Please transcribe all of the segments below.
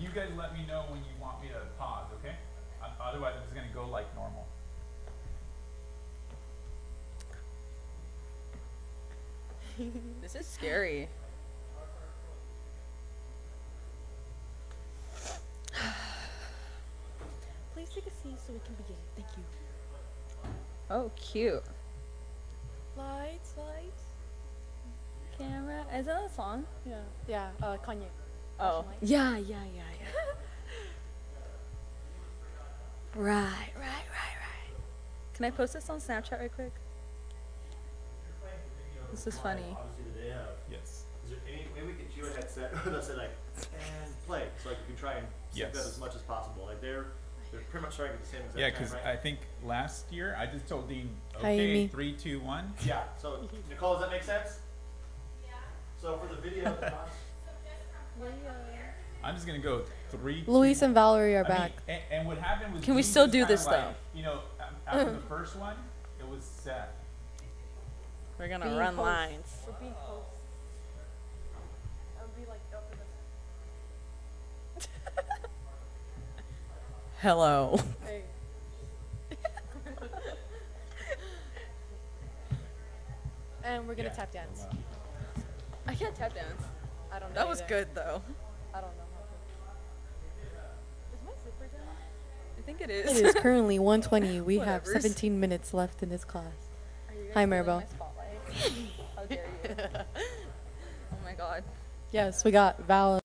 you guys let me know when you want me to pause, okay? Otherwise, I'm just gonna go like normal. This is scary. Please take a seat so we can begin. Thank you. Oh, cute. Lights, lights. Camera. Is that a song? Yeah. Yeah, Kanye. Oh. Flashing lights. Yeah. Right. Can I post this on Snapchat right quick? This is funny. Obviously, do they have? Yes. Is there any way we could do a headset that said like and play, so like you can try and sync that Yes. as much as possible. Like they're pretty much starting at the same exact Yeah, time, because right? I think last year I just told Dean, Hi, okay, Amy. 3, 2, 1. Yeah. So Nicole, does that make sense? Yeah. So for the video, I'm just gonna go 3, 2, Luis and Valerie are I mean, back. and what happened was Can we Dean still was do kinda this, like, though? You know, after the first one, it was Seth. We're gonna Being run host. lines. We're being hosts. I would be like up in Hello. this. Hey. And we're gonna Yeah. tap dance. I can't tap dance. I don't know. That was either. good though. I don't know how to. Is my zipper down? I think it It is. is currently 1:20. We have Whatevers. 17 minutes left in this class. Are you guys Hi, stealing Maribel. my spotlight? How dare you? Oh my god. Yes, we got Val.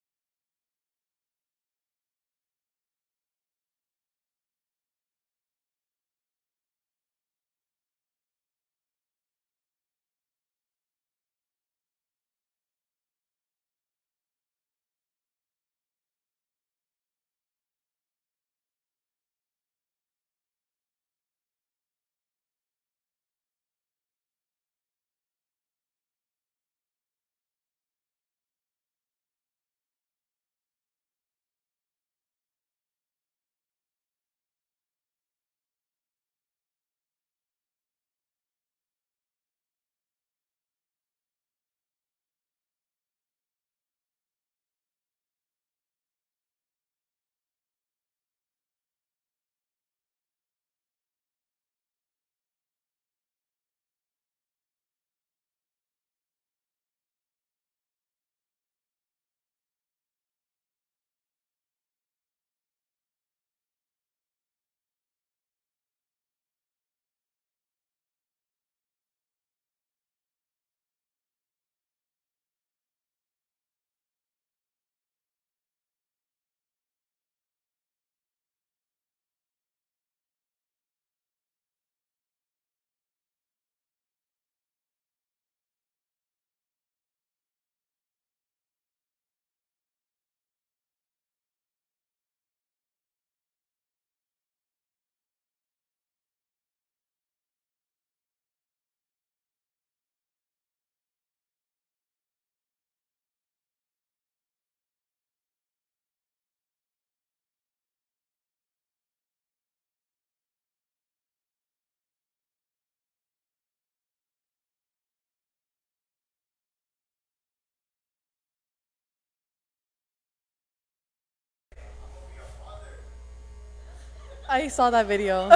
I saw that video.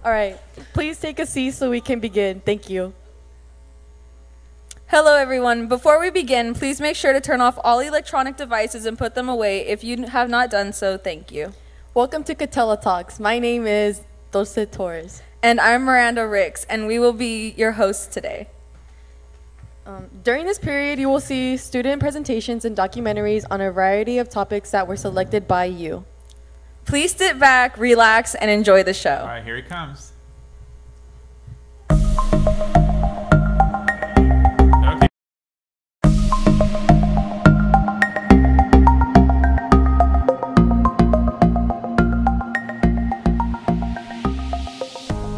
All right, please take a seat so we can begin. Thank you. Hello everyone. Before we begin, please make sure to turn off all electronic devices and put them away. If you have not done so, thank you. Welcome to Catella Talks. My name is Dulce Torres. And I'm Miranda Ricks, and we will be your hosts today. During this period, you will see student presentations and documentaries on a variety of topics that were selected by you. Please sit back, relax, and enjoy the show. All right, here he comes. Okay.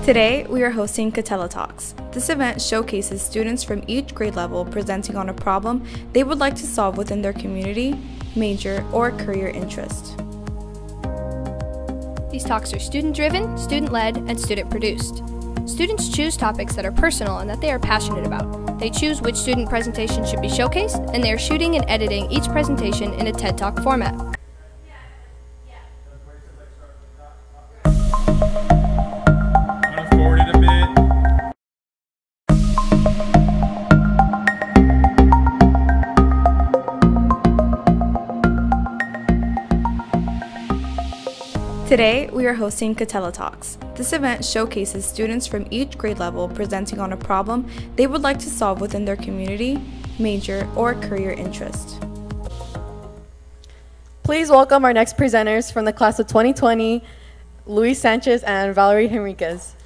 Today, we are hosting Catella Talks. This event showcases students from each grade level presenting on a problem they would like to solve within their community, major, or career interest. These talks are student-driven, student-led, and student-produced. Students choose topics that are personal and that they are passionate about. They choose which student presentation should be showcased, and they are shooting and editing each presentation in a TED Talk format. I'm gonna forward it a bit. Today, we are hosting Catella Talks. This event showcases students from each grade level presenting on a problem they would like to solve within their community, major, or career interest. Please welcome our next presenters from the class of 2020, Luis Sanchez and Valerie Henriquez.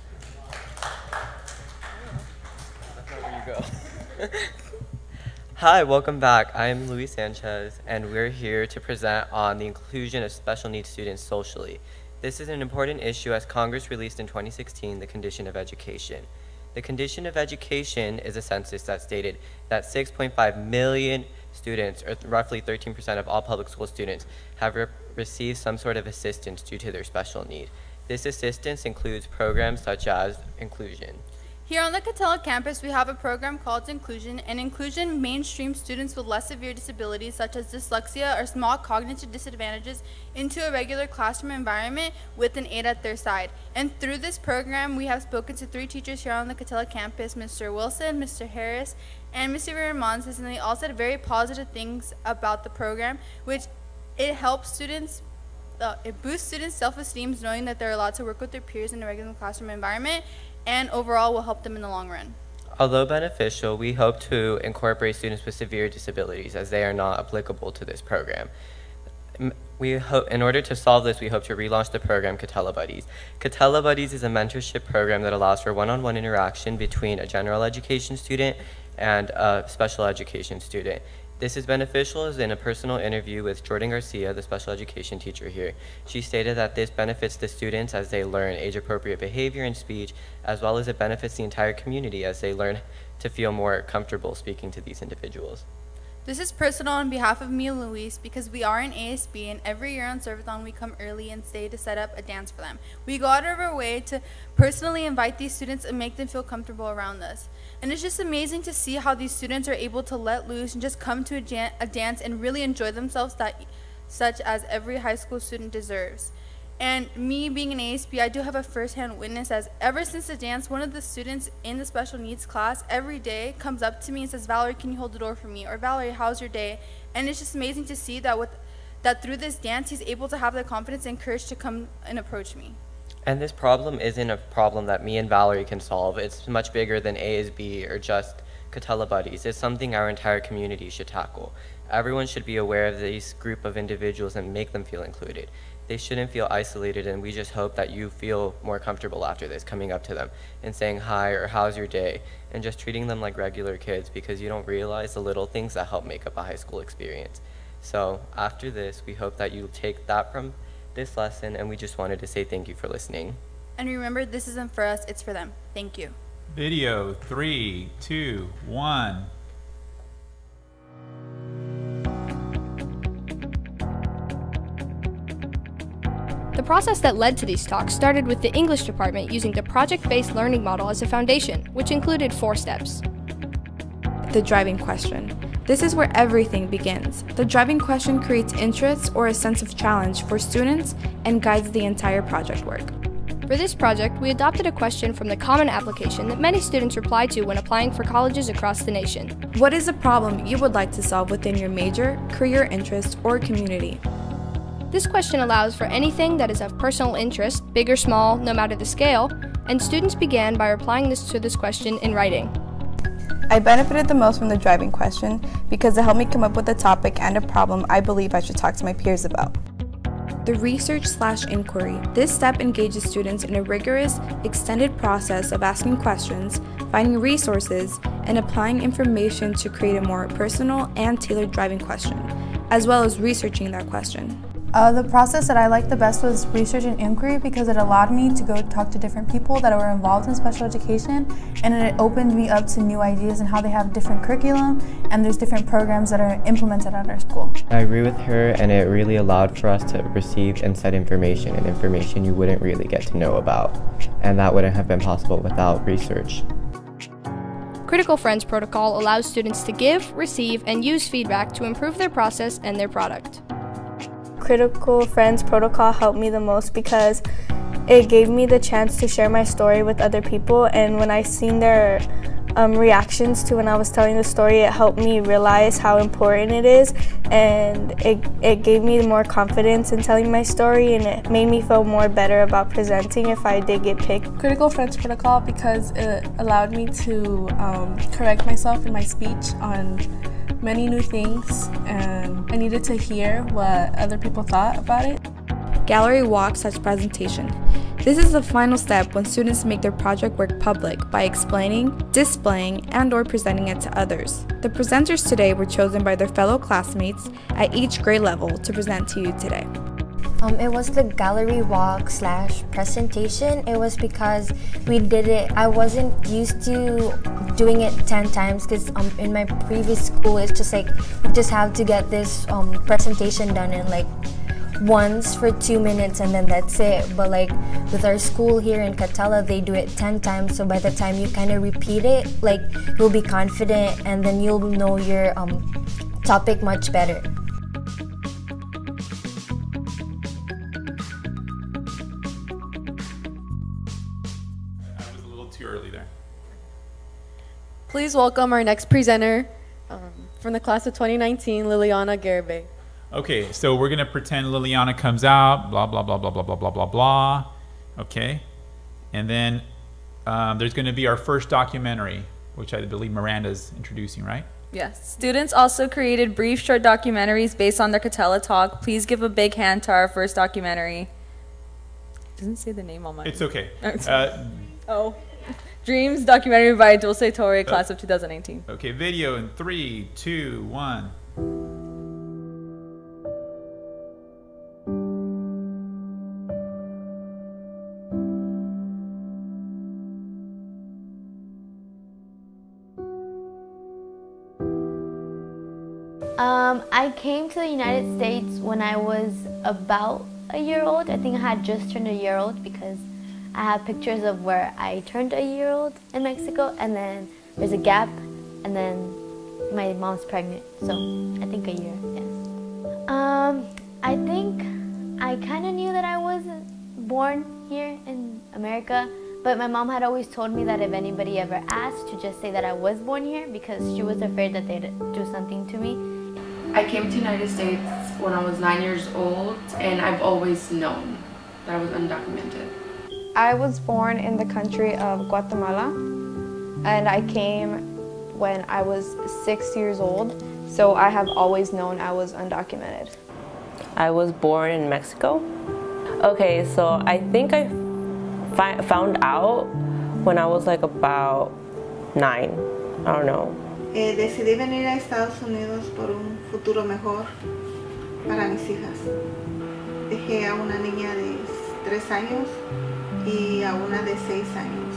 Hi, welcome back. I'm Luis Sanchez, and we're here to present on the inclusion of special needs students socially. This is an important issue as Congress released in 2016 the Condition of Education. The Condition of Education is a census that stated that 6.5 million students, or roughly 13% of all public school students, have received some sort of assistance due to their special need. This assistance includes programs such as inclusion. Here on the Catella campus, we have a program called Inclusion, and Inclusion mainstreams students with less severe disabilities such as dyslexia or small cognitive disadvantages into a regular classroom environment with an aide at their side. And through this program, we have spoken to 3 teachers here on the Catella campus, Mr. Wilson, Mr. Harris, and Mr. Ramonses, and they all said very positive things about the program, which it helps students it boosts students' self-esteem knowing that they're allowed to work with their peers in a regular classroom environment, and overall will help them in the long run. Although beneficial, we hope to incorporate students with severe disabilities as they are not applicable to this program. In order to solve this, we hope to relaunch the program Catella Buddies. Catella Buddies is a mentorship program that allows for one-on-one interaction between a general education student and a special education student. This is beneficial as in a personal interview with Jordan Garcia, the special education teacher here. She stated that this benefits the students as they learn age-appropriate behavior and speech, as well as it benefits the entire community as they learn to feel more comfortable speaking to these individuals. This is personal on behalf of me and Luis because we are in ASB, and every year on Servathon we come early and stay to set up a dance for them. We go out of our way to personally invite these students and make them feel comfortable around us. And it's just amazing to see how these students are able to let loose and just come to a dance and really enjoy themselves, such as every high school student deserves. And me being an ASB, I do have a first-hand witness as ever since the dance, one of the students in the special needs class every day comes up to me and says, "Valerie, can you hold the door for me?" Or, "Valerie, how's your day?" And it's just amazing to see that through this dance, he's able to have the confidence and courage to come and approach me. And this problem isn't a problem that me and Valerie can solve. It's much bigger than ASB or just Catella Buddies. It's something our entire community should tackle. Everyone should be aware of this group of individuals and make them feel included. They shouldn't feel isolated, and we just hope that you feel more comfortable after this, coming up to them and saying hi or how's your day, and just treating them like regular kids because you don't realize the little things that help make up a high school experience. So after this, we hope that you take that from this lesson, and we just wanted to say thank you for listening. And remember, this isn't for us, it's for them. Thank you. Video 3, 2, 1. The process that led to these talks started with the English department using the project-based learning model as a foundation, which included 4 steps. The driving question. This is where everything begins. The driving question creates interest or a sense of challenge for students and guides the entire project work. For this project, we adopted a question from the Common Application that many students reply to when applying for colleges across the nation. What is a problem you would like to solve within your major, career interest, or community? This question allows for anything that is of personal interest, big or small, no matter the scale, and students began by replying to this question in writing. I benefited the most from the driving question because it helped me come up with a topic and a problem I believe I should talk to my peers about. The research/inquiry. This step engages students in a rigorous, extended process of asking questions, finding resources, and applying information to create a more personal and tailored driving question, as well as researching that question. The process that I liked the best was research and inquiry because it allowed me to go talk to different people that were involved in special education, and it opened me up to new ideas and how they have different curriculum and there's different programs that are implemented at our school. I agree with her, and it really allowed for us to receive inside information and information you wouldn't really get to know about, and that wouldn't have been possible without research. Critical Friends Protocol allows students to give, receive, and use feedback to improve their process and their product. Critical Friends Protocol helped me the most because it gave me the chance to share my story with other people, and when I seen their reactions to when I was telling the story, it helped me realize how important it is, and it gave me more confidence in telling my story, and it made me feel more better about presenting if I did get picked. Critical Friends Protocol because it allowed me to correct myself in my speech on many new things, and I needed to hear what other people thought about it. Gallery walk/presentation. This is the final step when students make their project work public by explaining, displaying, and/or presenting it to others. The presenters today were chosen by their fellow classmates at each grade level to present to you today. It was the gallery walk/presentation. It was because we did it. I wasn't used to doing it 10 times because in my previous school, it's just like you just have to get this presentation done in like once for 2 minutes and then that's it. But like with our school here in Catella, they do it 10 times, so by the time you kind of repeat it, like you'll be confident and then you'll know your topic much better. I was a little too early there. Please welcome our next presenter from the class of 2019, Liliana Garibay. Okay, so we're gonna pretend Liliana comes out, blah, blah, blah, blah, blah, blah, blah, blah, blah. Okay, and then there's gonna be our first documentary, which I believe Miranda's introducing, right? Yes. Students also created brief short documentaries based on their Catella talk. Please give a big hand to our first documentary. It doesn't say the name on mine. It's okay. Dreams documentary by Dulce Torre, class of 2018. Okay, video in 3, 2, 1. I came to the United States when I was about a year old. I think I had just turned a year old because I have pictures of where I turned a year old in Mexico, and then there's a gap, and then my mom's pregnant, so I think a year, yes. I think I kind of knew that I was born here in America, but my mom had always told me that if anybody ever asked, to just say that I was born here because she was afraid that they'd do something to me. I came to the United States when I was 9 years old, and I've always known that I was undocumented. I was born in the country of Guatemala, and I came when I was 6 years old, so I have always known I was undocumented. I was born in Mexico. Okay, so I think I found out when I was like about 9, I don't know. Decidí venir a Estados Unidos por un futuro mejor para mis hijas. Dejé a una niña de 3 años y a una de 6 años.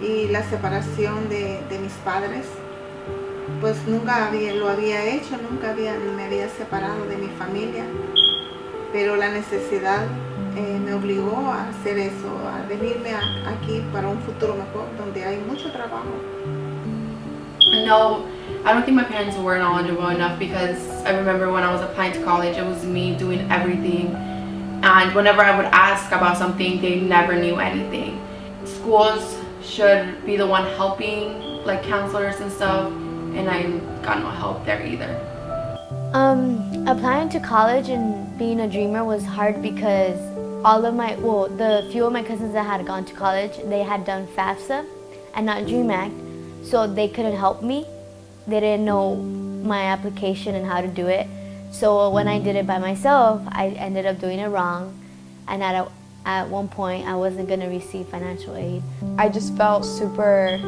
Y la separación de mis padres, pues nunca lo había hecho, me había separado de mi familia, pero la necesidad me obligó a hacer eso, a venirme aquí para un futuro mejor, donde hay mucho trabajo. No, I don't think my parents were knowledgeable enough because I remember when I was applying to college, it was me doing everything. And whenever I would ask about something, they never knew anything. Schools should be the one helping, like counselors and stuff, and I got no help there either. Applying to college and being a dreamer was hard because all of the few of my cousins that had gone to college, they had done FAFSA and not DREAM Act. So they couldn't help me. They didn't know my application and how to do it. So when I did it by myself, I ended up doing it wrong. And at one point, I wasn't going to receive financial aid. I just felt super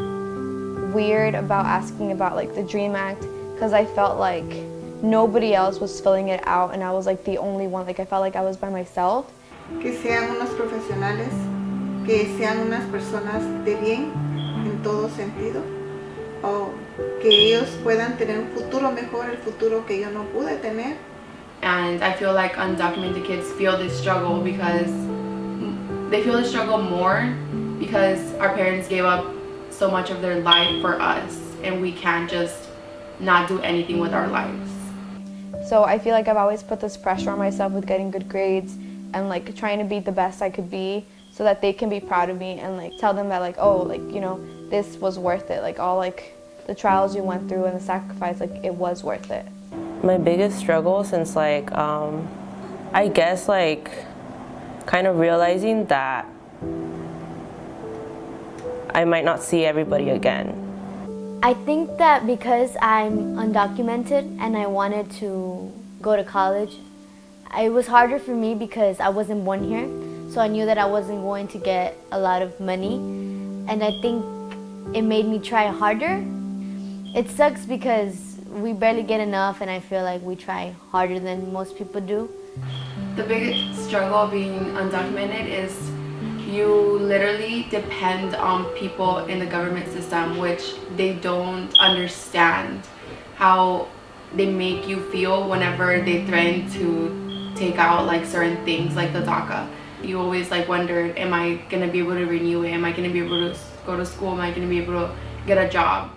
weird about asking about like the DREAM Act because I felt like nobody else was filling it out and I was like the only one. Like I felt like I was by myself. Que sean unos profesionales, que sean unas personas de bien en todo sentido. O que ellos puedan tener un futuro mejor, el futuro que yo no pude tener. And I feel like undocumented kids feel this struggle because they feel the struggle more because our parents gave up so much of their life for us, and we can't just not do anything with our lives. So I feel like I've always put this pressure on myself with getting good grades and like trying to be the best I could be so that they can be proud of me and like tell them that like, oh, like, you know, this was worth it. Like all like the trials you went through and the sacrifice, like it was worth it. My biggest struggle since like, I guess like kind of realizing that I might not see everybody again. I think that because I'm undocumented and I wanted to go to college, it was harder for me because I wasn't born here. So I knew that I wasn't going to get a lot of money. And I think it made me try harder. It sucks because we barely get enough and I feel like we try harder than most people do. The biggest struggle of being undocumented is you literally depend on people in the government system, which they don't understand how they make you feel whenever they threaten to take out like certain things like the DACA. You always like wondered, am I gonna be able to renew it? Am I gonna be able to go to school? Am I gonna be able to get a job?